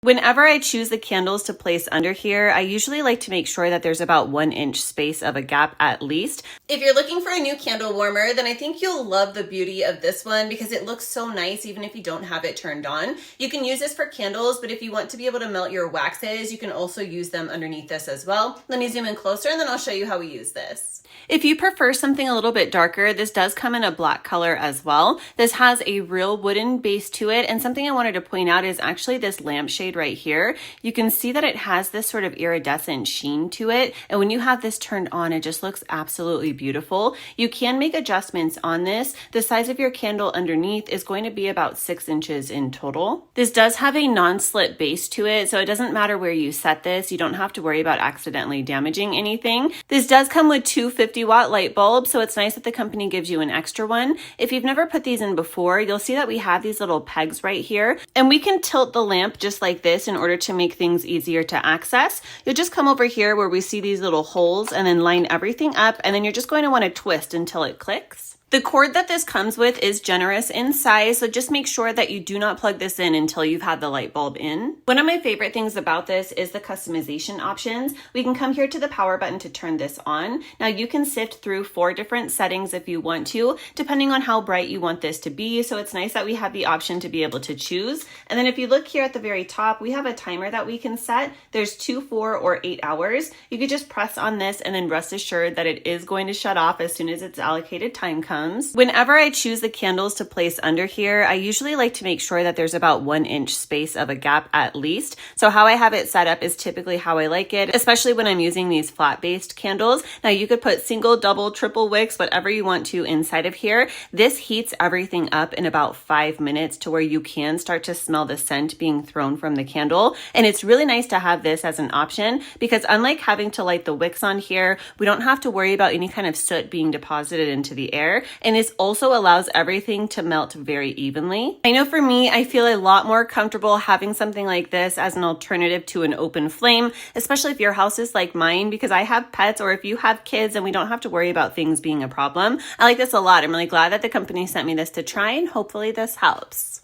Whenever I choose the candles to place under here, I usually like to make sure that there's about 1 inch space of a gap at least. If you're looking for a new candle warmer, then I think you'll love the beauty of this one because it looks so nice even if you don't have it turned on. You can use this for candles, but if you want to be able to melt your waxes, you can also use them underneath this as well. Let me zoom in closer and then I'll show you how we use this. If you prefer something a little bit darker, this does come in a black color as well. This has a real wooden base to it, and something I wanted to point out is actually this lampshade right here. You can see that it has this sort of iridescent sheen to it, and when you have this turned on, it just looks absolutely beautiful. You can make adjustments on this. The size of your candle underneath is going to be about 6 inches in total. This does have a non-slip base to it, so it doesn't matter where you set this. You don't have to worry about accidentally damaging anything. This does come with two 50-watt light bulbs, so it's nice that the company gives you an extra one. If you've never put these in before, you'll see that we have these little pegs right here, and we can tilt the lamp just like this in order to make things easier to access. You'll just come over here where we see these little holes and then line everything up, and then you're just going to want to twist until it clicks. The cord that this comes with is generous in size, so just make sure that you do not plug this in until you've had the light bulb in. One of my favorite things about this is the customization options. We can come here to the power button to turn this on. Now you can sift through 4 different settings if you want to, depending on how bright you want this to be, so it's nice that we have the option to be able to choose. And then if you look here at the very top, we have a timer that we can set. There's 2, 4, or 8 hours. You could just press on this and then rest assured that it is going to shut off as soon as its allocated time comes. Whenever I choose the candles to place under here, I usually like to make sure that there's about 1 inch space of a gap at least. So how I have it set up is typically how I like it, especially when I'm using these flat-based candles. Now you could put single, double, triple wicks, whatever you want to inside of here. This heats everything up in about 5 minutes to where you can start to smell the scent being thrown from the candle. And it's really nice to have this as an option because unlike having to light the wicks on here, we don't have to worry about any kind of soot being deposited into the air. And this also allows everything to melt very evenly. I know for me, I feel a lot more comfortable having something like this as an alternative to an open flame, especially if your house is like mine, because I have pets, or if you have kids and we don't have to worry about things being a problem. I like this a lot. I'm really glad that the company sent me this to try, and hopefully this helps.